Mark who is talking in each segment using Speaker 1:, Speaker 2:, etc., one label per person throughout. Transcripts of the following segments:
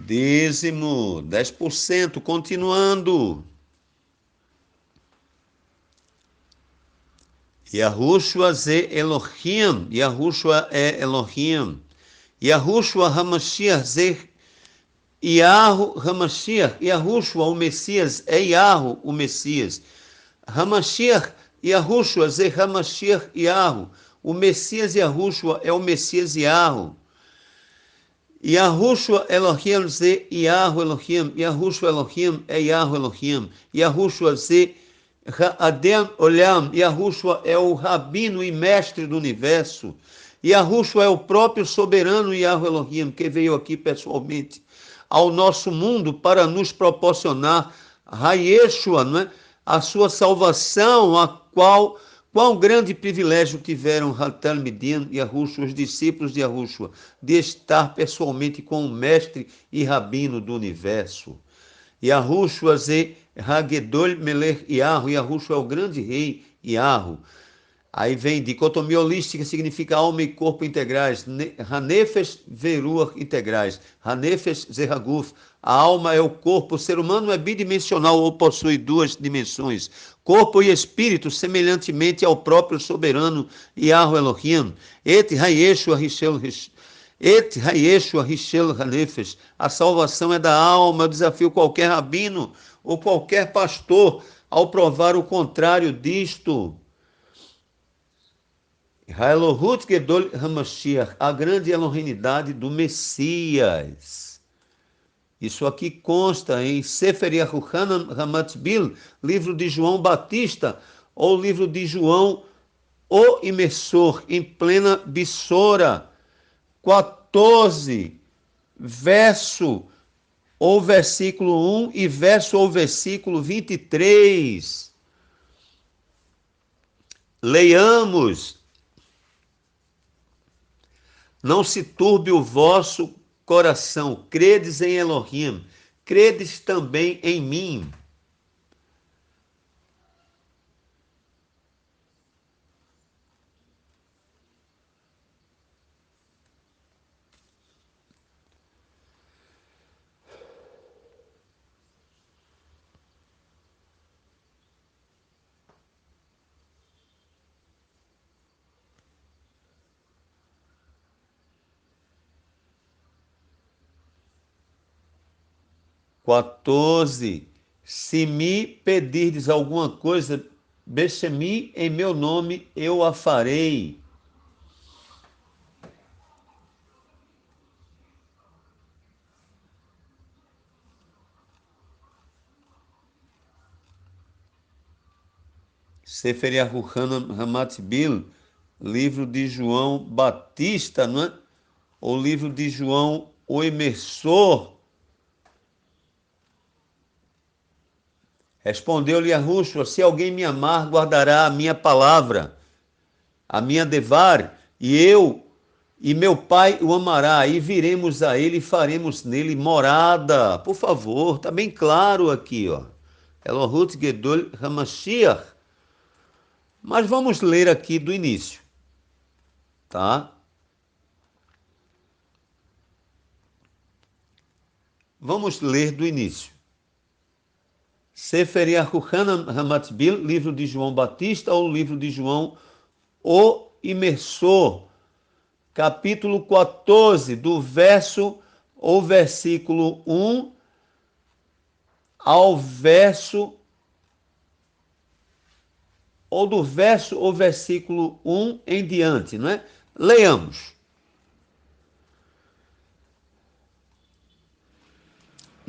Speaker 1: dízimo, 10%, continuando. Yahushua ze Elohim, Yahushua é Elohim. Yahushua Hamashiach ze Yahu Hamashiach, Yahushua o Messias é Yahu o Messias. Hamashiach, Yahushua ze Hamashiach Yahu, o Messias Yahushua é o Messias Yahu. Yahushua Elohim ze Yahu Elohim, Yahushua Elohim é Yahu Elohim. Yahushua ze Adem Olam, Yahushua é o rabino e mestre do universo. Yahushua é o próprio soberano Yahu Elohim, que veio aqui pessoalmente ao nosso mundo para nos proporcionar Hayeshua, não é? A sua salvação, a qual grande privilégio tiveram Talmidim e Yahushua, os discípulos de Yahushua, de estar pessoalmente com o mestre e rabino do universo. Yahushua ze Hagedol Melech Yahu, Yahushua é o grande rei Yahu. Aí vem dicotomia holística, significa alma e corpo integrais. Hanefesh veruach integrais. Hanefesh zehaguf. A alma é o corpo. O ser humano é bidimensional ou possui duas dimensões. Corpo e espírito, semelhantemente ao próprio soberano Yahu Elohim. Et hayeshua rishel hanefesh. A salvação é da alma. Eu desafio qualquer rabino ou qualquer pastor ao provar o contrário disto. Haelohut Gedol Hamashiach, a grande elohimidade do Messias. Isso aqui consta em Sefer Yahuchanan Hamatbil, livro de João Batista, ou livro de João o Imersor, em plena Bissora, 14, verso ou versículo 1 e verso ou versículo 23. Leiamos. Não se turbe o vosso coração, credes em Elohim, credes também em mim. Se me pedirdes alguma coisa, Bechemi, em meu nome, eu a farei. Sefer Yahuchanan Hamatbil, livro de João Batista, não é? Ou livro de João o Imersor. Respondeu-lhe Yahushua, se alguém me amar, guardará a minha palavra, a minha devar, e eu e meu Pai o amará, e viremos a ele e faremos nele morada. Por favor, está bem claro aqui, ó. Elohut Gedol Hamashiach. Mas vamos ler aqui do início, tá? Vamos ler do início. Sefer Yahuchanan Hamatbil, livro de João Batista ou livro de João o Imersor, capítulo 14, do verso ou versículo 1 ao verso, ou do verso ou versículo 1 em diante, não é? Leiamos.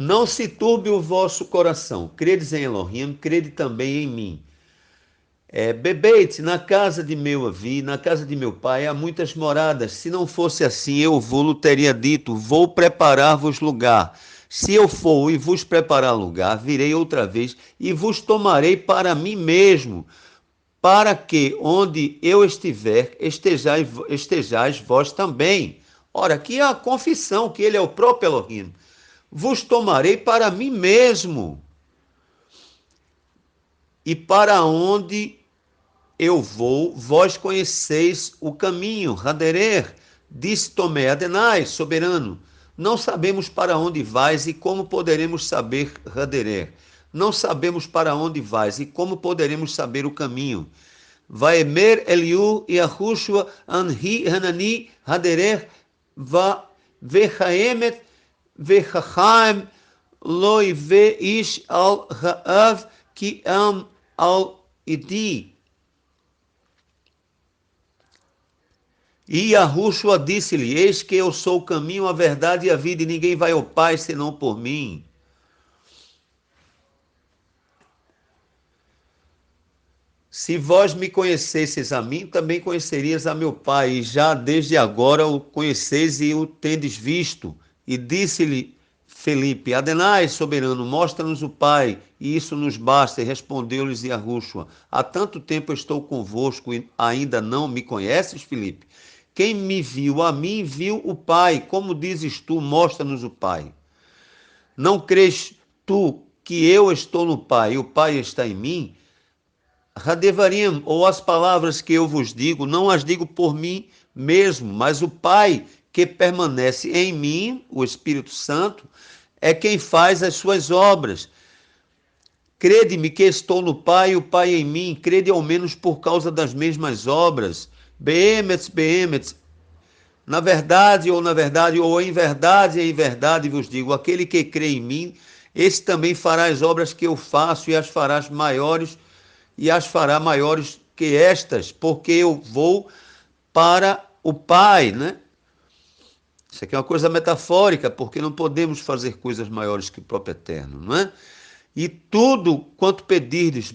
Speaker 1: Não se turbe o vosso coração, credes em Elohim, crede também em mim. Bebete, na casa de meu avi, na casa de meu pai, há muitas moradas. Se não fosse assim, eu vou-lo teria dito, vou preparar-vos lugar. Se eu for e vos preparar lugar, virei outra vez e vos tomarei para mim mesmo, para que onde eu estiver, estejais vós também. Ora, aqui é a confissão que ele é o próprio Elohim. Vos tomarei para mim mesmo. E para onde eu vou, vós conheceis o caminho. Haderer, disse Tomé, Adenai, soberano. Não sabemos para onde vais e como poderemos saber Haderer. Não sabemos para onde vais e como poderemos saber o caminho. Vaemer Eliú e Yahushua Anhi Hanani Haderer Va Vechaemet Vechachaim Loi Ve Ish Al Haav Ki Am Al Idi. E Yahushua disse-lhe: Eis que eu sou o caminho, a verdade e a vida, e ninguém vai ao Pai senão por mim. Se vós me conhecesseis a mim, também conhecerias a meu Pai, e já desde agora o conheceis e o tendes visto. E disse-lhe Felipe: Adenai, soberano, mostra-nos o Pai, e isso nos basta. E respondeu-lhes Yahushua: Há tanto tempo estou convosco e ainda não me conheces, Felipe? Quem me viu a mim, viu o Pai. Como dizes tu, mostra-nos o Pai. Não crês tu que eu estou no Pai e o Pai está em mim? Hadevarim, ou as palavras que eu vos digo, não as digo por mim mesmo, mas o Pai que permanece em mim, o Espírito Santo, é quem faz as suas obras. Crede-me que estou no Pai e o Pai em mim, crede ao menos por causa das mesmas obras. Beemetz, beemetz, na verdade, ou em verdade vos digo, aquele que crê em mim, esse também fará as obras que eu faço e as fará maiores que estas, porque eu vou para o Pai, né? Isso aqui é uma coisa metafórica, porque não podemos fazer coisas maiores que o próprio Eterno, não é? E tudo quanto pedirdes,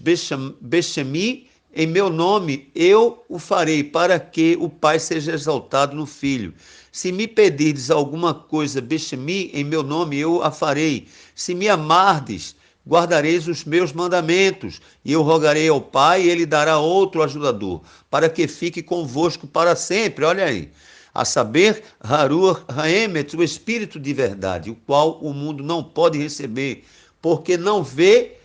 Speaker 1: Bechemi, em meu nome, eu o farei, para que o Pai seja exaltado no Filho. Se me pedirdes alguma coisa, Bechemi, em meu nome, eu a farei. Se me amardes, guardareis os meus mandamentos, e eu rogarei ao Pai, e ele dará outro ajudador, para que fique convosco para sempre. Olha aí. A saber, Haruach Haemet, o Espírito de verdade, o qual o mundo não pode receber, porque não vê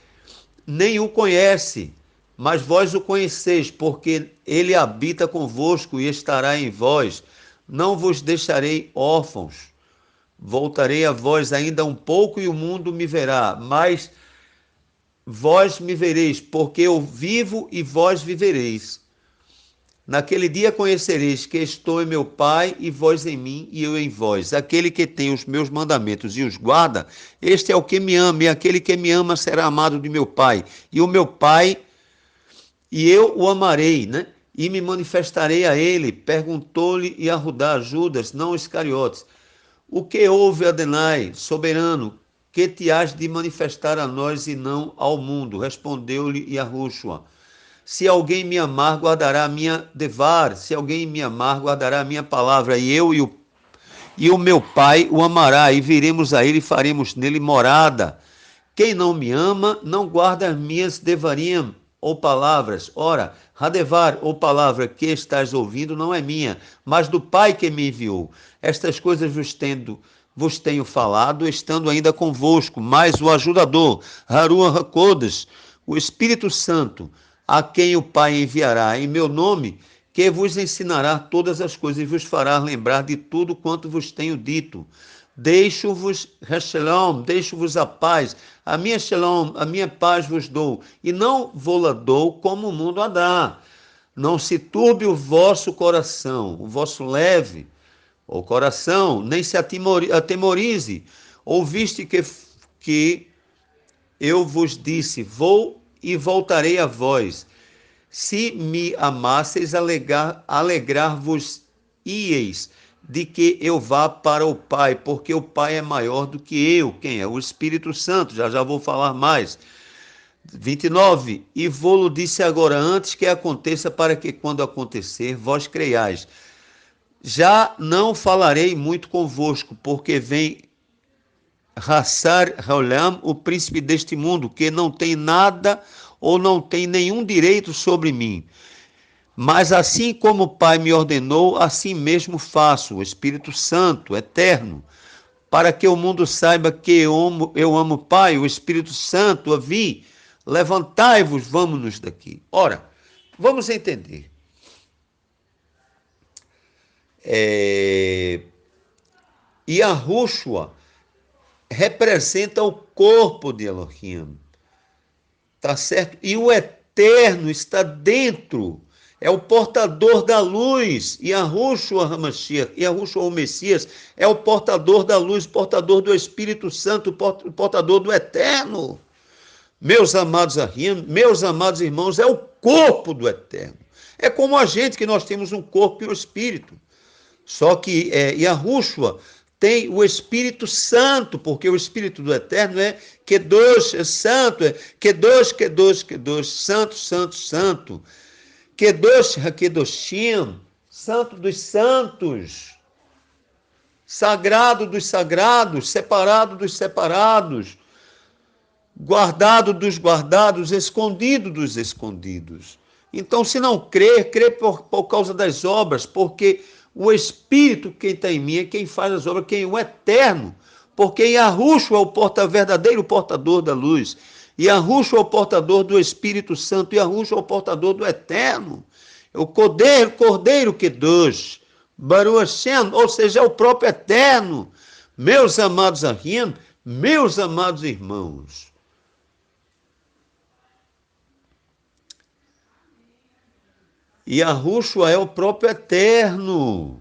Speaker 1: nem o conhece, mas vós o conheceis, porque ele habita convosco e estará em vós. Não vos deixarei órfãos. Voltarei a vós ainda um pouco e o mundo me verá, mas vós me vereis, porque eu vivo e vós vivereis. Naquele dia conhecereis que estou em meu Pai, e vós em mim, e eu em vós. Aquele que tem os meus mandamentos e os guarda, este é o que me ama, e aquele que me ama será amado de meu Pai. E o meu Pai, e eu o amarei, né? E me manifestarei a ele. Perguntou-lhe Yahudá, Judas, não Iscariotes: O que houve, Adenai, soberano, que te has de manifestar a nós e não ao mundo? Respondeu-lhe Yahushua: Se alguém me amar, guardará a minha devar. Se alguém me amar, guardará a minha palavra. E o meu Pai o amará. E viremos a ele e faremos nele morada. Quem não me ama, não guarda as minhas devarim, ou palavras. Ora, Hadevar, ou palavra que estás ouvindo, não é minha, mas do Pai que me enviou. Estas coisas vos tenho falado, estando ainda convosco. Mas o ajudador, Haruach HaKodesh, o Espírito Santo, a quem o Pai enviará em meu nome, que vos ensinará todas as coisas e vos fará lembrar de tudo quanto vos tenho dito. Deixo-vos shalom, deixo-vos a paz, a minha shalom, a minha paz vos dou, e não vou-la dou como o mundo a dá. Não se turbe o vosso coração, o vosso leve, o coração, nem se atemorize. Ouviste que eu vos disse, vou e voltarei a vós. Se me amasseis, alegrar-vos-ieis de que eu vá para o Pai, porque o Pai é maior do que eu. Quem é? O Espírito Santo, já vou falar mais. 29. E vou-lo disse agora, antes que aconteça, para que quando acontecer, vós creiais. Já não falarei muito convosco, porque vem Hassar Haolam, o príncipe deste mundo, que não tem nada ou não tem nenhum direito sobre mim. Mas assim como o Pai me ordenou, assim mesmo faço, o Espírito Santo, eterno, para que o mundo saiba que eu amo o Pai, o Espírito Santo, vi, levantai-vos, vamos-nos daqui. Ora, vamos entender. Yahushua representa o corpo de Elohim. Tá certo? E o eterno está dentro. É o portador da luz. Yahushua HaMashiach, Yahushua o Messias, é o portador da luz, portador do Espírito Santo, portador do eterno. Meus amados Ahim, meus amados irmãos, é o corpo do eterno. É como a gente, que nós temos um corpo e um espírito. Só que Yahushua tem o Espírito Santo, porque o Espírito do Eterno é Kedosh, é santo, é Kedosh, Kedosh, Kedosh, santo, santo, santo. Kedosh, HaKedoshim, santo dos santos. Sagrado dos sagrados, separado dos separados. Guardado dos guardados, escondido dos escondidos. Então, se não crer, crê por causa das obras, porque o Espírito que está em mim é quem faz as obras, quem é o eterno. Porque Yahushua é o verdadeiro portador da luz. Yahushua é o portador do Espírito Santo. Yahushua é o portador do eterno. É o Cordeiro Kedosh. Baruch Hashem, ou seja, é o próprio eterno. Meus amados Ahim, meus amados irmãos. E Yahushua é o próprio eterno.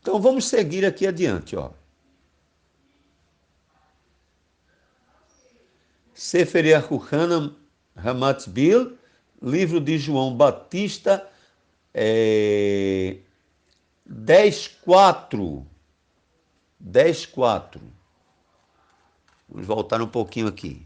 Speaker 1: Então vamos seguir aqui adiante, ó. Sefer Yahuchanan Hamatzbil, livro de João Batista, 10:4. 10:4. Vamos voltar um pouquinho aqui.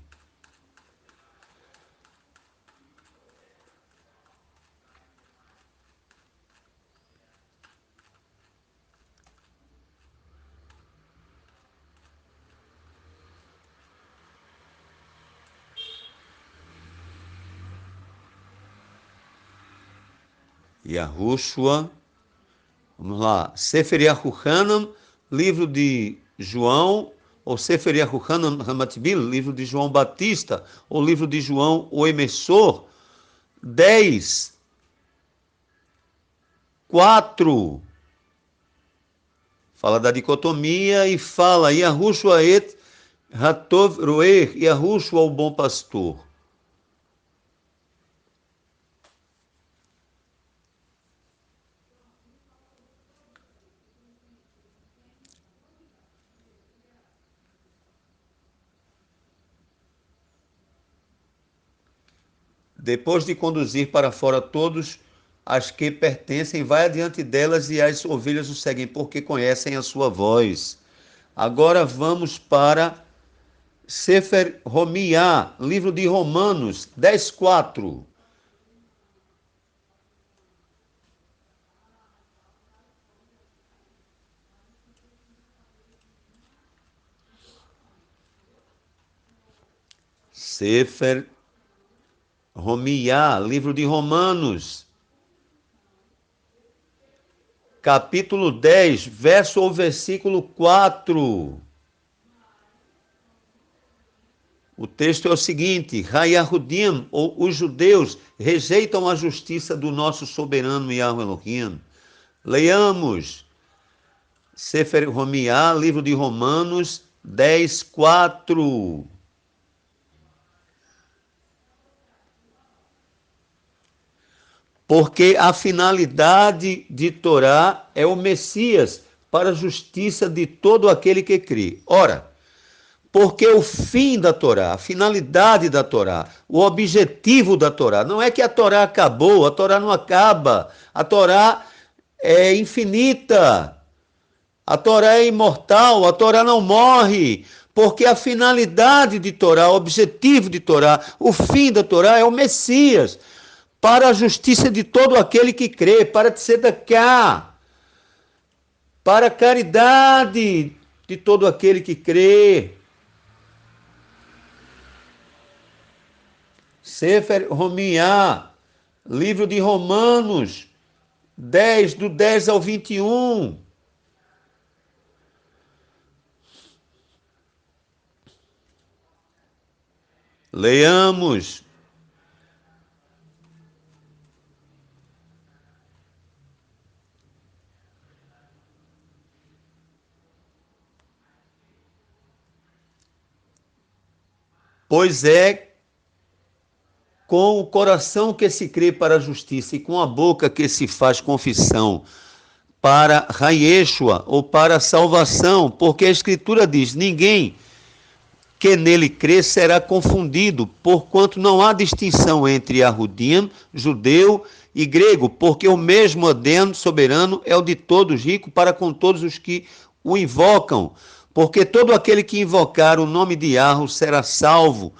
Speaker 1: Yahushua, vamos lá. Sefer Yahuchanan, livro de João, ou Sefer Yahuchanan Hamatbil, livro de João Batista, ou livro de João o Emissor, 10:4. Fala da dicotomia e fala Yahushua et Hatov Roer, Yahushua o bom pastor. Depois de conduzir para fora todos as que pertencem, vai adiante delas e as ovelhas o seguem, porque conhecem a sua voz. Agora vamos para Sefer Romiá, livro de Romanos, 10:4. Sefer Romiá, livro de Romanos, capítulo 10, verso ou versículo 4. O texto é o seguinte: Hayahudim, ou os judeus, rejeitam a justiça do nosso soberano Yahweh Elohim. Leiamos Sefer Romiá, livro de Romanos, 10:4. Porque a finalidade de Torá é o Messias para a justiça de todo aquele que crê. Ora, porque o fim da Torá, a finalidade da Torá, o objetivo da Torá, não é que a Torá acabou, a Torá não acaba, a Torá é infinita, a Torá é imortal, a Torá não morre, porque a finalidade de Torá, o objetivo de Torá, o fim da Torá é o Messias, para a justiça de todo aquele que crê, para tzedakah, para a caridade de todo aquele que crê. Sefer Romiá, livro de Romanos, 10, do 10 ao 21. Leamos. Pois é com o coração que se crê para a justiça e com a boca que se faz confissão para Yeshua ou para a salvação, porque a Escritura diz: ninguém que nele crê será confundido, porquanto não há distinção entre Yahudim, judeu e grego, porque o mesmo Adem soberano é o de todos, rico para com todos os que o invocam, porque todo aquele que invocar o nome de Yahweh será salvo.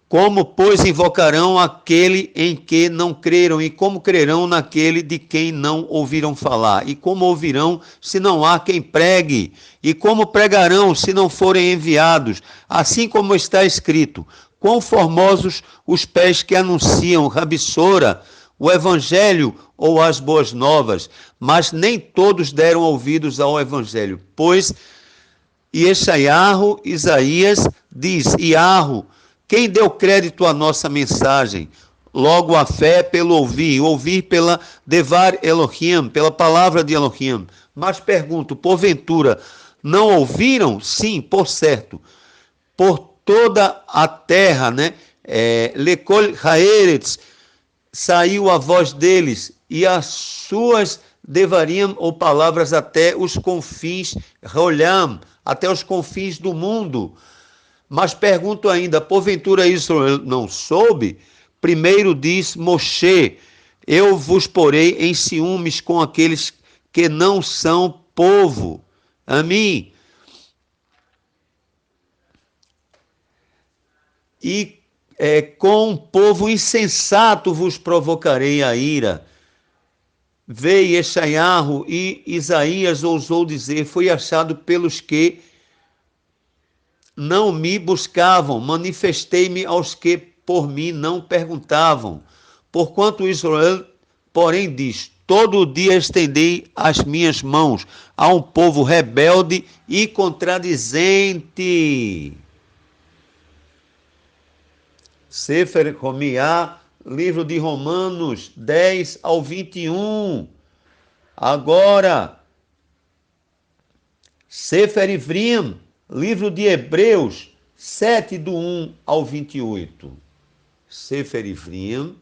Speaker 1: Como, pois, invocarão aquele em que não creram, e como crerão naquele de quem não ouviram falar? E como ouvirão se não há quem pregue? E como pregarão se não forem enviados? Assim como está escrito: quão formosos os pés que anunciam Rabissora, o evangelho ou as boas novas, mas nem todos deram ouvidos ao evangelho. Pois Yeshayahu, Isaías, diz: Yahu, quem deu crédito à nossa mensagem? Logo a fé pelo ouvir, ouvir pela Devar Elohim, pela palavra de Elohim. Mas pergunto, porventura, não ouviram? Sim, por certo. Por toda a terra, né? Lekol Haeretz, saiu a voz deles, e as suas devariam ou palavras até os confins, Rolam, até os confins do mundo. Mas pergunto ainda, porventura Israel não soube? Primeiro diz Moshe: eu vos porei em ciúmes com aqueles que não são povo. A mim. E com um povo insensato vos provocarei a ira. Veio Yeshayahu, e Isaías ousou dizer: foi achado pelos que não me buscavam, manifestei-me aos que por mim não perguntavam. Porquanto Israel, porém, diz: todo dia estendei as minhas mãos a um povo rebelde e contradizente. Sefer Romiá, livro de Romanos 10 ao 21. Agora, Sefer Ivrim, livro de Hebreus 7, do 1 ao 28. Sefer Ivrim.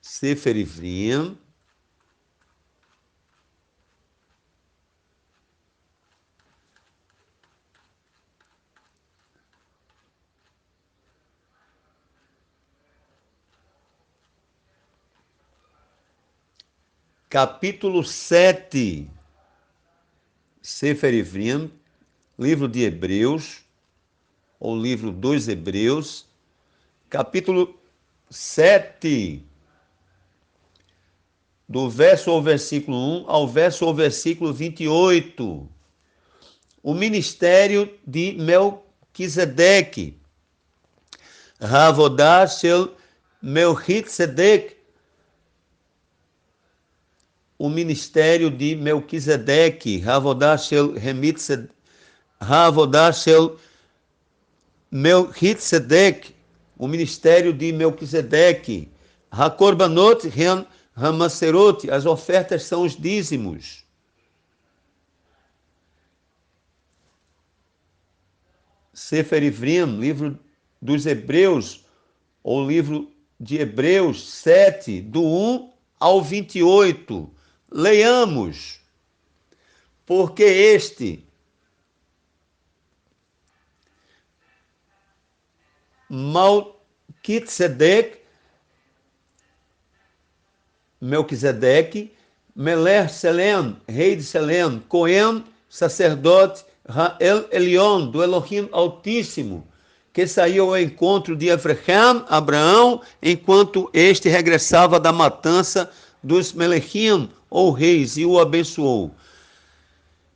Speaker 1: Sefer Ivrim. Capítulo 7, Sefer Ivrim, livro de Hebreus, ou livro dos Hebreus, capítulo 7, do verso ao versículo 1 ao verso ao versículo 28. O ministério de Melquisedeque. Havodah shel Melquisedec. O ministério de Melquisedeque. Havodah shel Melquisedec. O ministério de Melquisedeque. Hakorbanot ren Hamaserot, as ofertas são os dízimos. Sefer Ivrim, livro dos Hebreus, ou livro de Hebreus 7, do 1 ao 28. Leiamos. Porque este Melquisedeque, Meler Selem, rei de Selem, Cohen, sacerdote, Rael Elion, do Elohim Altíssimo, que saiu ao encontro de Abraão, enquanto este regressava da matança dos Melechim, ou reis, e o abençoou.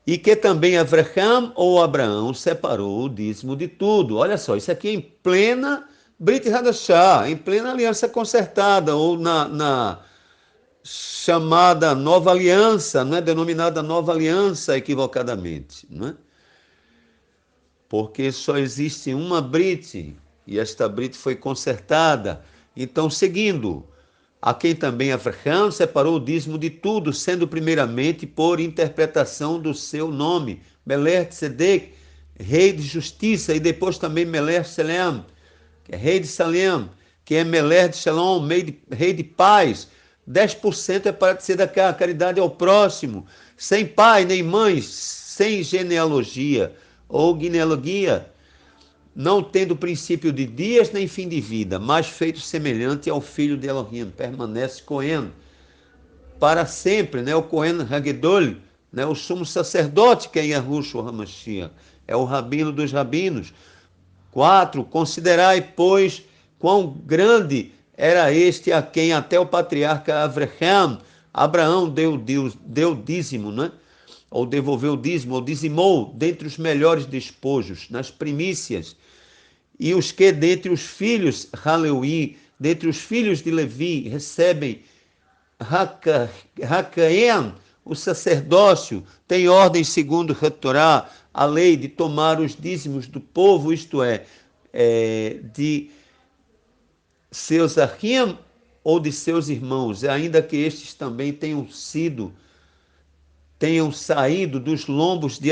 Speaker 1: E que também Abraão, separou o dízimo de tudo. Olha só, isso aqui é em plena Brit Hadashah, em plena aliança concertada, ou na chamada Nova Aliança, não é denominada Nova Aliança equivocadamente, não é? Porque só existe uma Brit, e esta Brit foi consertada, Então, seguindo, a quem também Avraham separou o dízimo de tudo, sendo primeiramente por interpretação do seu nome, Meler Tzedek, rei de justiça, e depois também Meler Selem, que é rei de Salem, que é Meler de Shalom, rei de paz. 10% é para ser da caridade ao próximo, sem pai nem mãe, sem genealogia ou genealogia, não tendo princípio de dias nem fim de vida, mas feito semelhante ao filho de Elohim, permanece Cohen para sempre, né? O Cohen Hagedol, né? O sumo sacerdote que é Yahushua HaMashiach, é o rabino dos rabinos. 4. Considerai, pois, quão grande era este a quem até o patriarca Abraão deu dízimo, né? Ou devolveu o dízimo, ou dizimou dentre os melhores despojos, nas primícias. E os que dentre os filhos Haleuí, dentre os filhos de Levi, recebem Hacaen, o sacerdócio, tem ordem segundo a Torá, a lei de tomar os dízimos do povo, isto é, de seus achim ou de seus irmãos, ainda que estes também tenham saído dos lombos de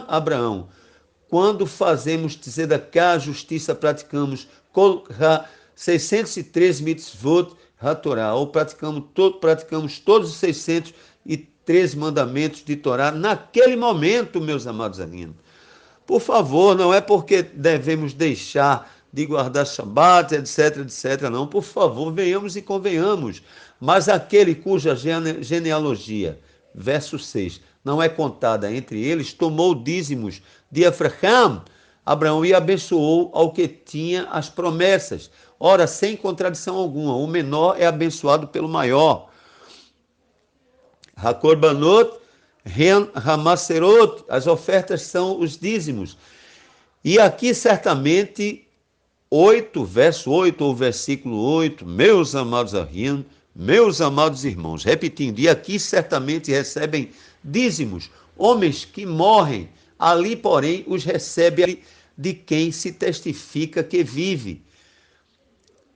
Speaker 1: Abraão. Quando fazemos tzedakah, justiça, praticamos 603 mitzvot HaTorá, ou praticamos todos os 603 mandamentos de Torá naquele momento, meus amados amigos. Por favor, não é porque devemos deixar de guardar Shabat, etc, não. Por favor, venhamos e convenhamos. Mas aquele cuja genealogia, verso 6, não é contada entre eles, tomou dízimos de Abraão, e abençoou ao que tinha as promessas. Ora, sem contradição alguma, o menor é abençoado pelo maior. Hakorbanot, Ren Hamaserot, as ofertas são os dízimos. E aqui certamente 8, verso 8 ou versículo 8, meus amados ahim, meus amados irmãos, repetindo, e aqui certamente recebem dízimos, homens que morrem, ali porém os recebe de quem se testifica que vive.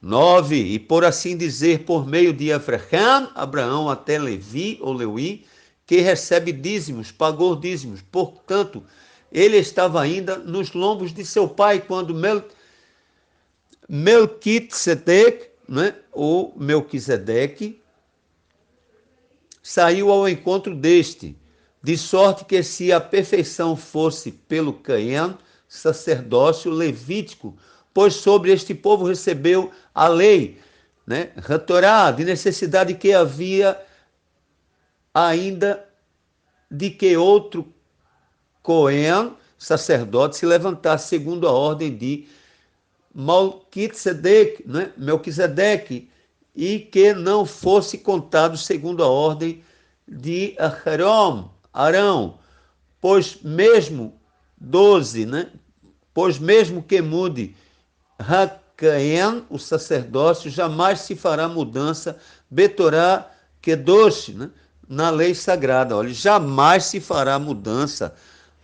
Speaker 1: 9, e por assim dizer, por meio de Abraão até Levi ou Leuí, que recebe dízimos, pagou dízimos, portanto, ele estava ainda nos lombos de seu pai, quando Melquisedeque, né, ou Melquisedeque, saiu ao encontro deste, de sorte que se a perfeição fosse pelo Caim, sacerdócio levítico, pois sobre este povo recebeu a lei, né, a Torá, de necessidade que havia ainda de que outro Cohen, sacerdote, se levantasse segundo a ordem de Melquisedeque, né, Melquisedeque, e que não fosse contado segundo a ordem de Arão, pois mesmo 12, né, pois mesmo que mude Hacaen, o sacerdócio, jamais se fará mudança, Betorá Kedosh, né, na lei sagrada. Olha, jamais se fará mudança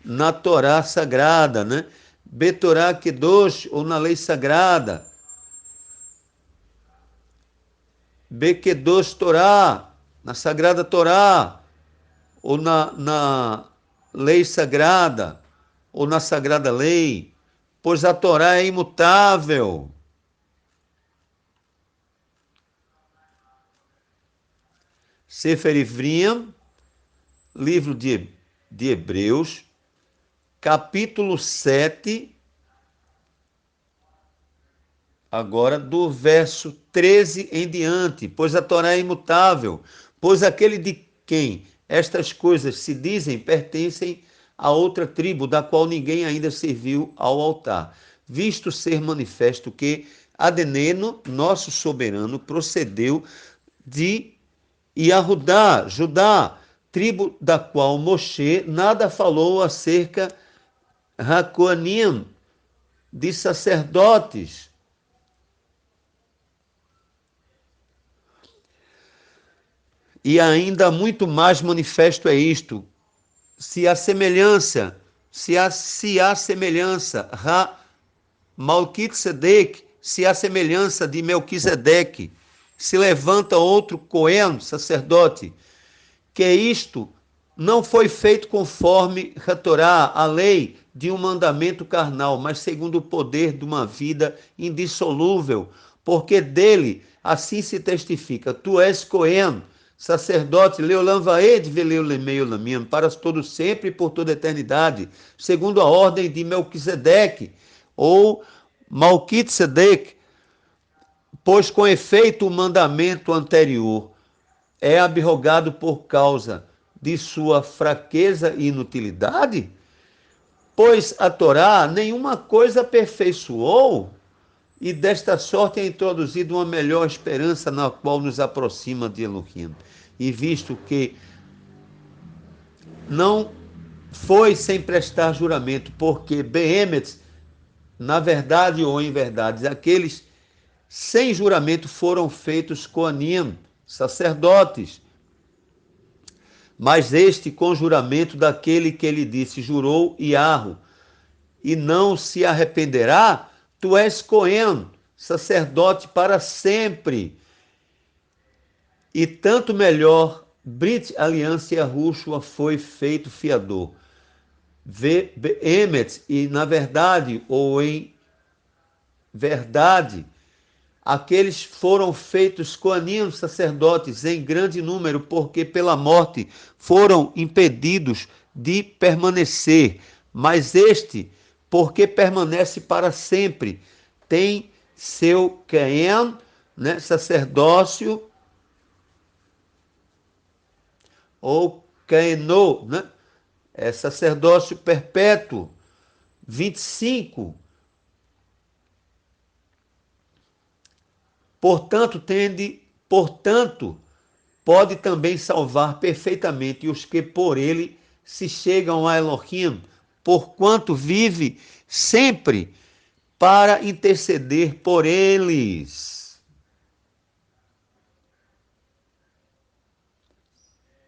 Speaker 1: na Torá sagrada, né? Betorá Kedosh, ou na lei sagrada. Bekedosh Torá, na sagrada Torá, ou na lei sagrada, ou na sagrada lei, pois a Torá é imutável. Sefer Ivrim, livro de Hebreus, capítulo 7, agora do verso 13 em diante, pois a Torá é imutável, pois aquele de quem estas coisas se dizem pertencem a outra tribo, da qual ninguém ainda serviu ao altar, visto ser manifesto que Adeneno, nosso soberano, procedeu de Yahudá, Judá, tribo da qual Moshe nada falou acerca Hakoanim, de sacerdotes. E ainda muito mais manifesto é isto, se há semelhança, Malquisedeque se a semelhança de Melquisedeque se levanta outro Cohen, sacerdote, que isto não foi feito conforme a Torá, a lei de um mandamento carnal, mas segundo o poder de uma vida indissolúvel, porque dele assim se testifica: tu és Cohen, sacerdote, Leolam Vaed Veleulemei Olamim, para todo sempre e por toda eternidade, segundo a ordem de Melquisedeque, ou Malquitzedek, pois com efeito o mandamento anterior é abrogado por causa de sua fraqueza e inutilidade? Pois a Torá nenhuma coisa aperfeiçoou, e desta sorte é introduzida uma melhor esperança na qual nos aproxima de Elohim. E visto que não foi sem prestar juramento, porque Behemet, na verdade ou em verdade, aqueles sem juramento foram feitos Koanim, sacerdotes, mas este com juramento daquele que ele disse, jurou Iarro, e não se arrependerá, tu és Cohen, sacerdote para sempre. E tanto melhor, Brit, aliança e Yahushua foi feito fiador. Emet, e na verdade, ou em verdade, aqueles foram feitos coaninhos sacerdotes em grande número, porque pela morte foram impedidos de permanecer. Mas este, porque permanece para sempre, tem seu Caen, né, sacerdócio, ou Caenô, né, é sacerdócio perpétuo, 25. Portanto, pode também salvar perfeitamente os que por ele se chegam a Elohim, porquanto vive sempre para interceder por eles.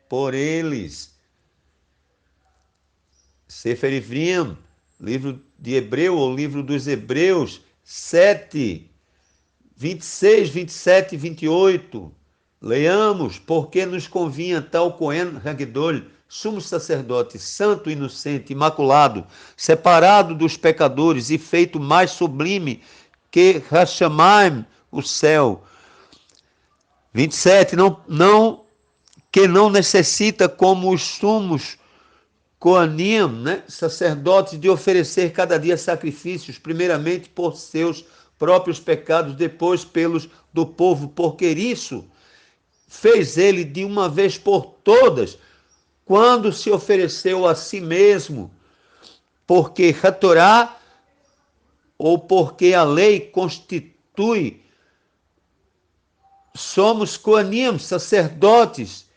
Speaker 1: Por eles. Sefer Ivrim, livro de Hebreu, ou livro dos Hebreus, 7, 26, 27 e 28. Leiamos, porque nos convinha tal Cohen Hagdol, sumo sacerdote, santo, inocente, imaculado, separado dos pecadores e feito mais sublime que Hashamayim, o céu. 27, que não necessita como os sumos Coanim, né, sacerdotes, de oferecer cada dia sacrifícios, primeiramente por seus próprios pecados, depois pelos do povo, porque isso fez ele de uma vez por todas, quando se ofereceu a si mesmo, porque a Torá, ou porque a lei constitui, somos coanim, sacerdotes,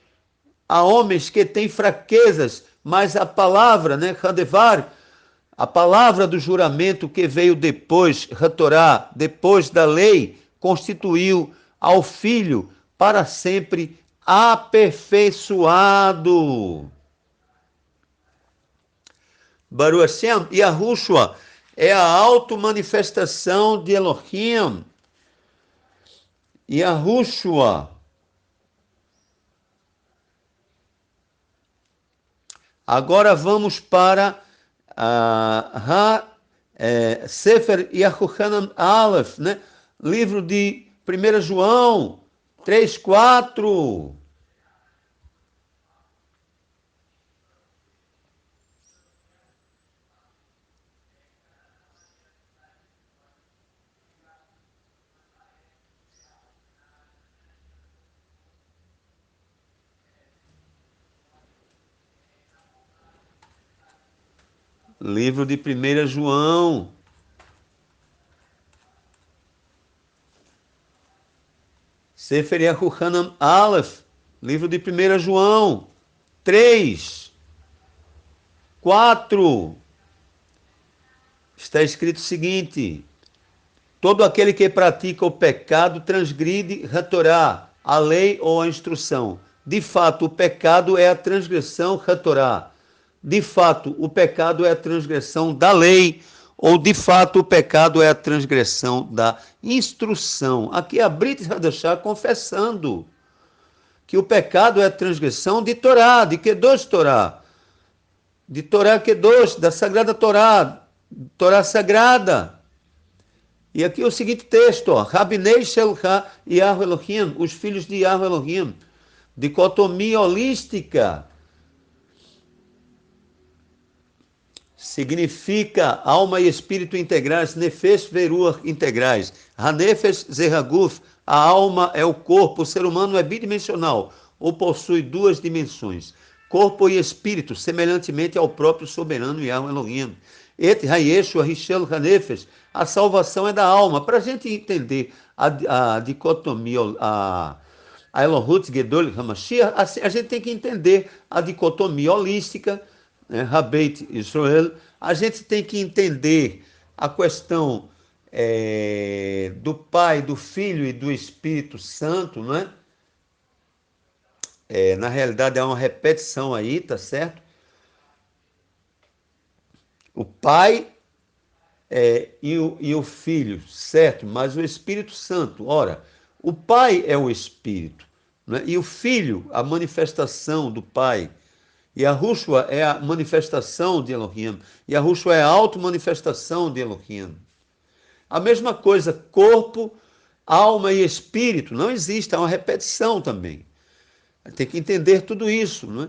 Speaker 1: a homens que têm fraquezas, mas a palavra, né, Hadevar, a palavra do juramento que veio depois, a Torá, depois da lei, constituiu ao Filho para sempre aperfeiçoado. Baruch Hashem, Yahushua é a automanifestação de Elohim. Yahushua. Agora vamos para Sefer Yahuchanan Aleph, né? Livro de 1 João 3, 4. Livro de 1 João. Sefer Yahuchanan Aleph, livro de 1 João 3, 4. Está escrito o seguinte: todo aquele que pratica o pecado transgride a Torá, a lei ou a instrução. De fato, o pecado é a transgressão a Torá. De fato, o pecado é a transgressão da lei ou de fato o pecado é a transgressão da instrução. Aqui a Brit Hadashah confessando que o pecado é a transgressão de Torá, de Kedosh Torá, de Torá Kedosh, da Sagrada Torá, Torá Sagrada. E aqui o seguinte texto, ó, Rabinei Shelcha Yahu Elohim, os filhos de Yahu Elohim, dicotomia holística, significa alma e espírito integrais, nefesh veruach integrais, hanefesh zeraguf, a alma é o corpo, o ser humano é bidimensional, ou possui duas dimensões, corpo e espírito, semelhantemente ao próprio soberano Yahweh Elohim. Et hayeshu hishel hanefesh, a salvação é da alma. Para a gente entender a dicotomia, a Elohut Gedol Hamashiach, a gente tem que entender a dicotomia holística, Rabeit Israel, a gente tem que entender a questão do Pai, do Filho e do Espírito Santo, não é? Na realidade é uma repetição aí, tá certo? O Pai e o Filho, certo? Mas o Espírito Santo, ora, o Pai é o Espírito, né? E o Filho, a manifestação do Pai. E a Yahushua é a manifestação de Elohim. E a Yahushua é a auto-manifestação de Elohim. A mesma coisa, corpo, alma e espírito. Não existe, é uma repetição também. Tem que entender tudo isso, não é?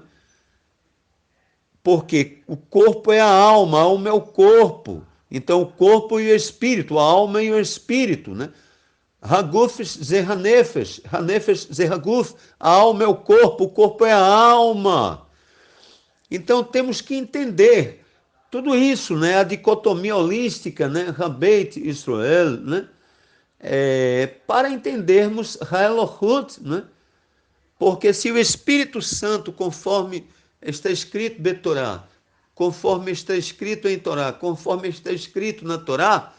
Speaker 1: Porque o corpo é a alma é o corpo. Então, o corpo e o espírito, a alma e o espírito, né? Haguf zehanefesh, hanefesh zehaguf, a alma é o corpo é a alma. Então, temos que entender tudo isso, né? A dicotomia holística, né? Rabeit Israel, né? Para entendermos Haelohut, né? Porque se o Espírito Santo, conforme está escrito Betorá, conforme está escrito em Torá, conforme está escrito na Torá,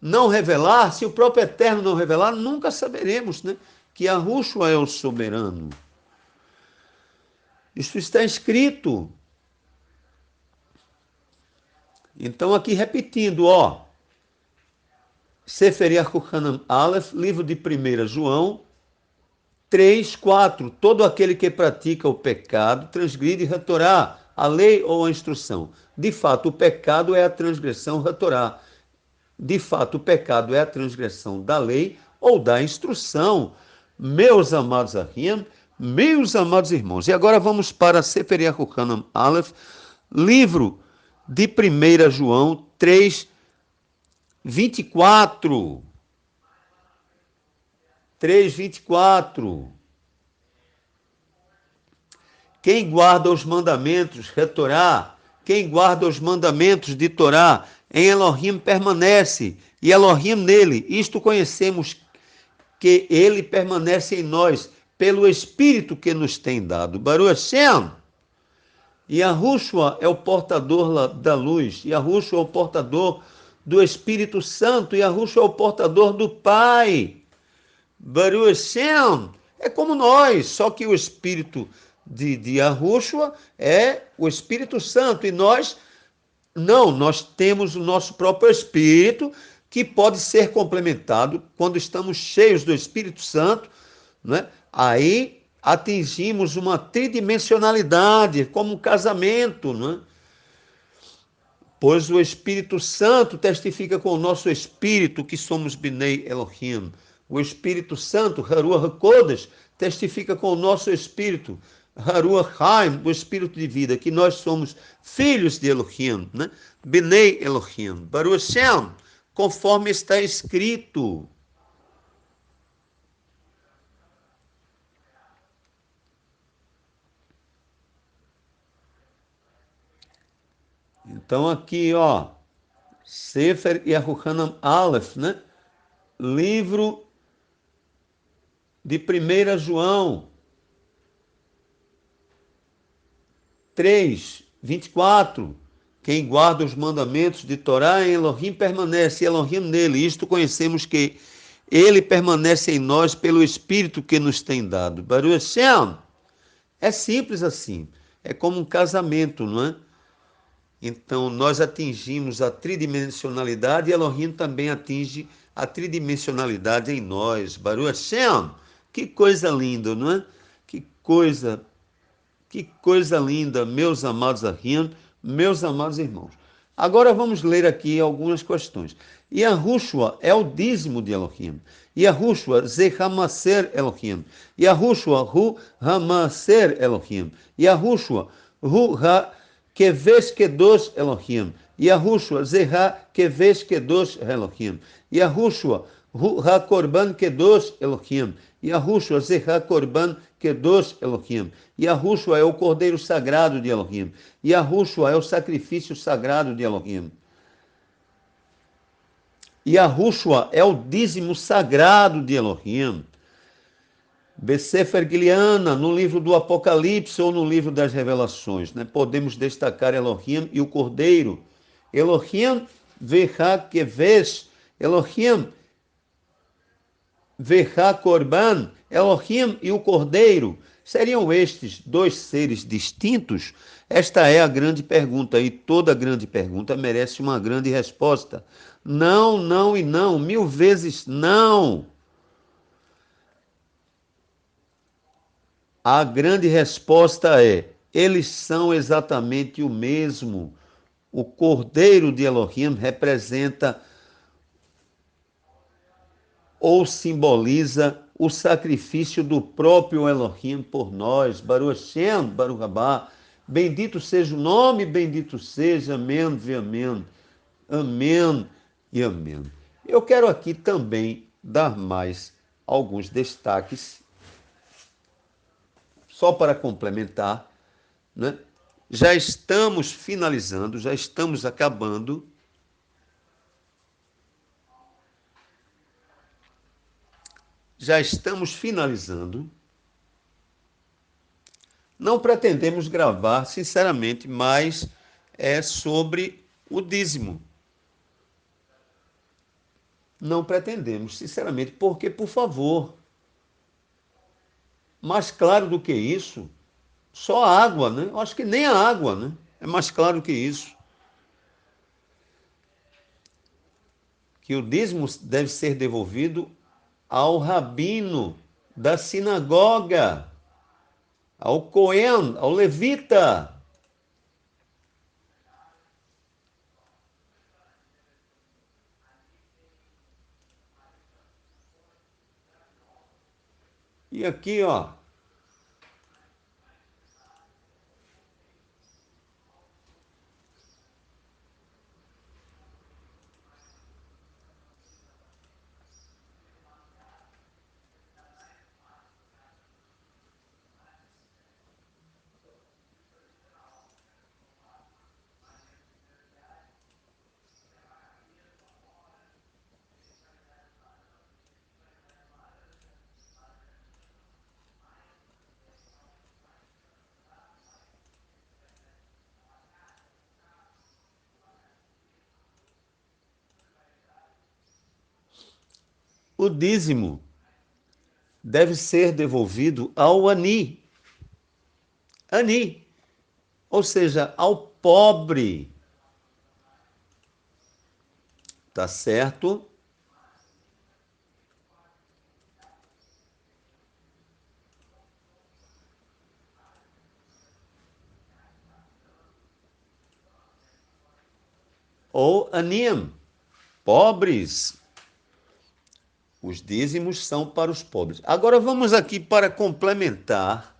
Speaker 1: não revelar, se o próprio Eterno não revelar, nunca saberemos, né? Que Yahushua é o soberano. Isso está escrito. Então, aqui repetindo, ó, Sefer Yahuchanan Aleph, livro de 1 João, 3, 4. Todo aquele que pratica o pecado transgride a Torá, a lei ou a instrução. De fato, o pecado é a transgressão a Torá. De fato, o pecado é a transgressão da lei ou da instrução. Meus amados ahim, meus amados irmãos. E agora vamos para Sefer Yahuchanan Aleph, livro de 1 João 3, 24. 3, 24. Quem guarda os mandamentos, Torá, quem guarda os mandamentos de Torá, em Elohim permanece, e Elohim nele. Isto conhecemos, que ele permanece em nós, pelo Espírito que nos tem dado. Baruch Hashem. E Yahushua é o portador da luz, Yahushua é o portador do Espírito Santo, Yahushua é o portador do Pai. Baruch Hashem é como nós, só que o Espírito de Yahushua é o Espírito Santo, e nós não, nós temos o nosso próprio Espírito, que pode ser complementado quando estamos cheios do Espírito Santo, né? Aí atingimos uma tridimensionalidade, como um casamento, não é? Pois o Espírito Santo testifica com o nosso espírito que somos Bnei Elohim. O Espírito Santo, Haruach HaKodesh, testifica com o nosso espírito, Haruach Haim, o espírito de vida, que nós somos filhos de Elohim, né? Bnei Elohim. Baruch Hashem, conforme está escrito. Então aqui, ó, Sefer Yahuchanan Aleph, né? Livro de 1 João 3, 24. Quem guarda os mandamentos de Torá, em Elohim permanece, e Elohim nele. Isto conhecemos, que ele permanece em nós pelo Espírito que nos tem dado. Baruch Hashem. É simples assim. É como um casamento, não é? Então, nós atingimos a tridimensionalidade e Elohim também atinge a tridimensionalidade em nós. Baruch Hashem, que coisa linda, não é? Que coisa linda, meus amados Ahim, meus amados irmãos. Agora vamos ler aqui algumas questões. Yahushua é o dízimo de Elohim. Yahushua ze Hamaser Elohim. Yahushua hu Hamaser Elohim. Yahushua hu ha Kevesh Kedosh Elohim. Yahushua ze ha Kevesh Kedosh Elohim. Yahushua hu ha Korban Kedosh Elohim. Yahushua ze ha Korban Kedosh Elohim. Yahushua é o cordeiro sagrado de Elohim. Yahushua é o sacrifício sagrado de Elohim. Yahushua é o dízimo sagrado de Elohim. Besefer Giliana, no livro do Apocalipse ou no livro das Revelações, né? Podemos destacar Elohim e o Cordeiro. Elohim veha kevesh, Elohim veha korban, Elohim e o Cordeiro. Seriam estes dois seres distintos? Esta é a grande pergunta, e toda grande pergunta merece uma grande resposta. Não, não e não, 1000 vezes não. A grande resposta é: eles são exatamente o mesmo. O Cordeiro de Elohim representa ou simboliza o sacrifício do próprio Elohim por nós. Baruch Hashem, Baruch Rabá. Bendito seja o nome, bendito seja, amém, amém, amém e amém. Eu quero aqui também dar mais alguns destaques, só para complementar, né? Já estamos finalizando, já estamos acabando. Já estamos finalizando. Não pretendemos gravar, sinceramente, mais sobre o dízimo. Não pretendemos, sinceramente, porque, por favor, mais claro do que isso, só a água, né? Eu acho que nem a água, né? É mais claro que isso. Que o dízimo deve ser devolvido ao rabino da sinagoga, ao Cohen, ao levita. E aqui, ó, o dízimo deve ser devolvido ao ani. Ani, ou seja, ao pobre. Tá certo? Ou anim, pobres. Os dízimos são para os pobres. Agora vamos aqui para complementar.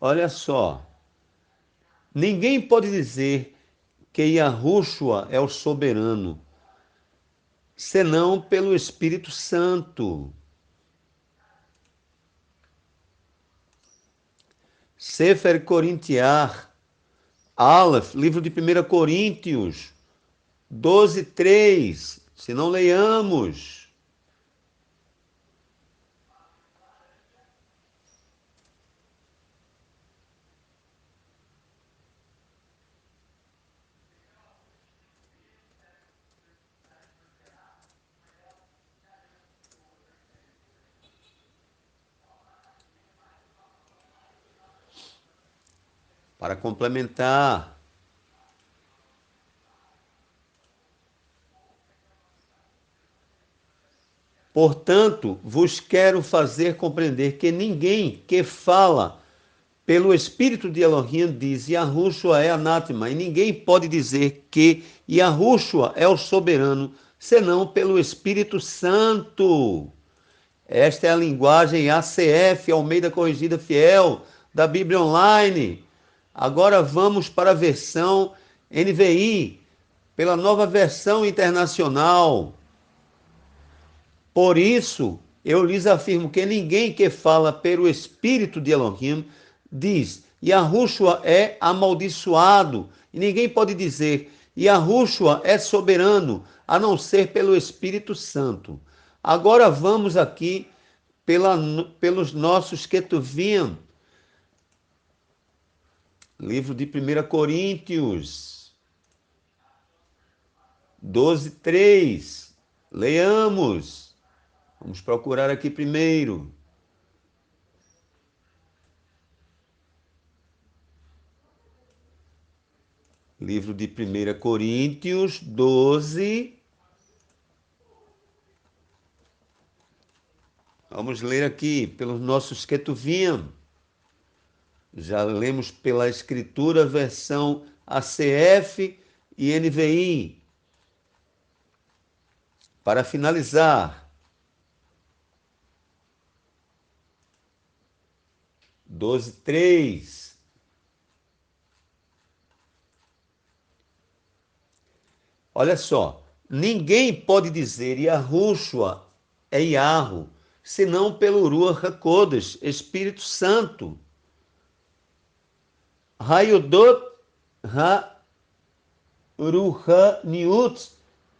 Speaker 1: Olha só, ninguém pode dizer que Yahushua é o soberano. senão pelo Espírito Santo. Sefer Corintiar, Aleph, livro de 1 Coríntios, 12:3. Se não leiamos. Para complementar, portanto, vos quero fazer compreender que ninguém que fala pelo Espírito de Elohim diz Yahushua é anátema, e ninguém pode dizer que Yahushua é o soberano, senão pelo Espírito Santo. Esta é a linguagem ACF, Almeida Corrigida Fiel, da Bíblia Online. Agora vamos para a versão NVI, pela nova versão internacional. Por isso, eu lhes afirmo que ninguém que fala pelo Espírito de Elohim diz Yahushua é amaldiçoado. E ninguém pode dizer Yahushua é soberano, a não ser pelo Espírito Santo. Agora vamos aqui pelos nossos Ketuvim. Livro de 1 Coríntios, 12:3. Leamos. Vamos procurar aqui primeiro. Livro de 1 Coríntios, 12. Vamos ler aqui pelos nossos Ketuvim. Já lemos pela Escritura, versão ACF e NVI. Para finalizar, 12:3. Olha só, ninguém pode dizer Yahushua é Yahu, senão pelo Ruach HaKodesh, Espírito Santo. Hayodot ha-Ruhaniut,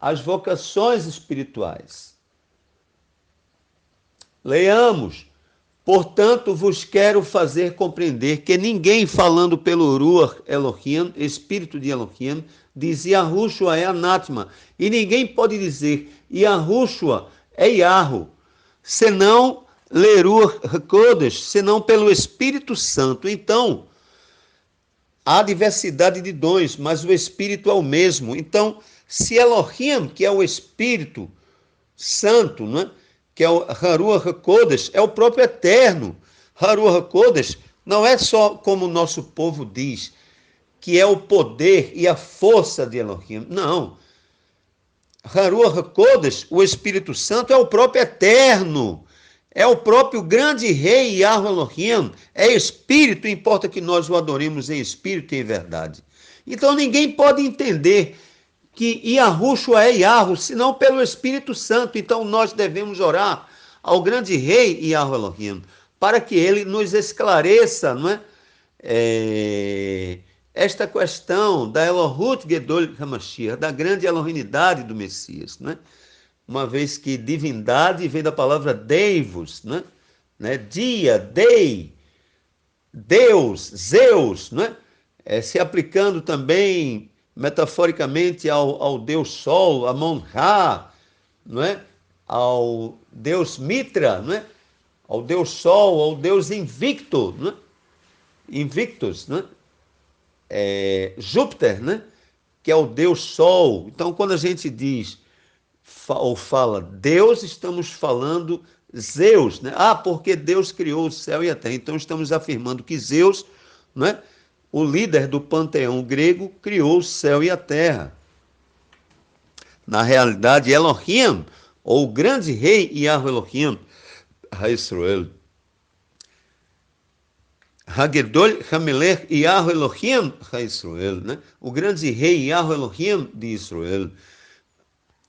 Speaker 1: as vocações espirituais. Leiamos. Portanto, vos quero fazer compreender que ninguém falando pelo Ruach Elohim, Espírito de Elohim, diz Yahushua é anátema. E ninguém pode dizer Yahushua é Yahu, senão Leruach HaKodesh, senão pelo Espírito Santo. Então, há diversidade de dons, mas o Espírito é o mesmo. Então, se Elohim, que é o Espírito Santo, né, que é o Haruach HaKodesh, é o próprio Eterno. Haruach HaKodesh não é só como o nosso povo diz, que é o poder e a força de Elohim. Não. Haruach HaKodesh, o Espírito Santo, é o próprio Eterno. É o próprio grande rei Yahweh Elohim, é espírito, importa que nós o adoremos em espírito e em verdade. Então ninguém pode entender que Yahushua é Yahweh, senão pelo Espírito Santo. Então nós devemos orar ao grande rei Yahweh Elohim, para que ele nos esclareça, não é? Esta questão da Elohut Gedol HaMashiach, da grande Elohimidade do Messias, não é? Uma vez que divindade vem da palavra deivos, né? Dia, dei, Deus, Zeus, né? Se aplicando também metaforicamente ao Deus Sol, a Amon-Ra, não é? Ao Deus Mitra, não é? Ao Deus Sol, ao Deus Invicto, não é? Invictus, né? Júpiter, né? Que é o Deus Sol. Então, quando a gente diz ou fala Deus, estamos falando Zeus, né? Porque Deus criou o céu e a terra. Então estamos afirmando que Zeus, né, o líder do panteão grego, criou o céu e a terra. Na realidade, Elohim, ou o grande rei Yahweh Elohim, Ha-Israel, Hagedol Hamelech Yahweh Elohim Ha-Israel, né? O grande rei Yahweh Elohim de Israel.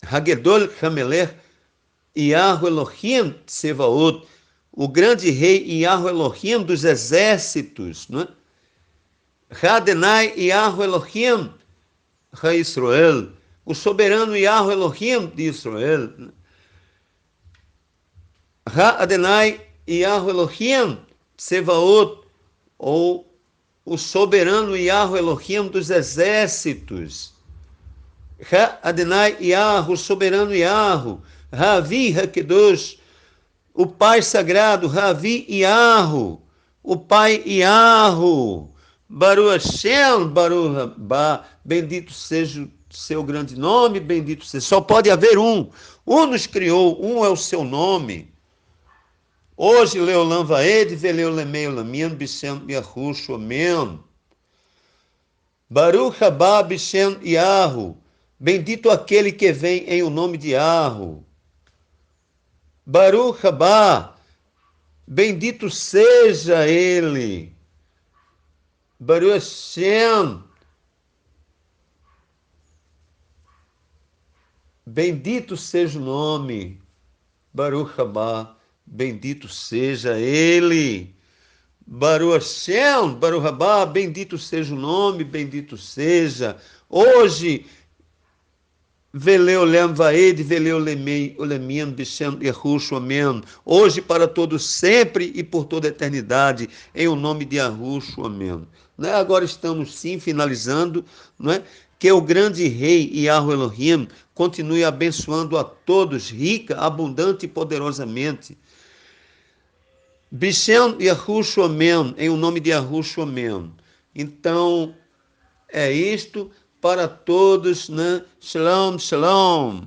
Speaker 1: Hagedol Hamelech Yahu Elohim Tsevaot, o grande rei Yahu Elohim dos exércitos, não é? Hadenai Yahu Elohim Ha-Israel, o soberano Yahu Elohim de Israel. Ha-Adenai Yahu Elohim Tsevaot, ou o soberano Yahu Elohim dos exércitos. Ha-Adenai Yahu, o soberano Yahu. Ravi Hakedosh, o Pai Sagrado. Ravi Yahu, o Pai Yahu. Baruch Hashem, Baruch Haba, bendito seja o seu grande nome, bendito seja. Só pode haver um. Um nos criou, um é o seu nome. Hoje, Leolam Vaed, Veleulemei Olamin, Bishem Yahushua, Amen. Baruch Haba, Bishem Yahu, bendito aquele que vem em o nome de Yahu. Baruch Haba, bendito seja ele. Baruch Hashem, bendito seja o nome. Baruch Haba, bendito seja ele. Baruch Hashem, Baruch Haba, bendito seja o nome, bendito seja. Hoje, Veleolem Vaed, Veleulemei Olemin, Bishem Yahushua, Amen. Hoje, para todos sempre e por toda a eternidade, em o nome de Yahushua, Amen. Né? Agora estamos sim finalizando, não é? Que o grande rei Yahu Elohim continue abençoando a todos, rica, abundante e poderosamente. Bishem Yahushua, Amen, em o nome de Yahushua, Amen. Então, é isto para todos, né? Shalom, shalom.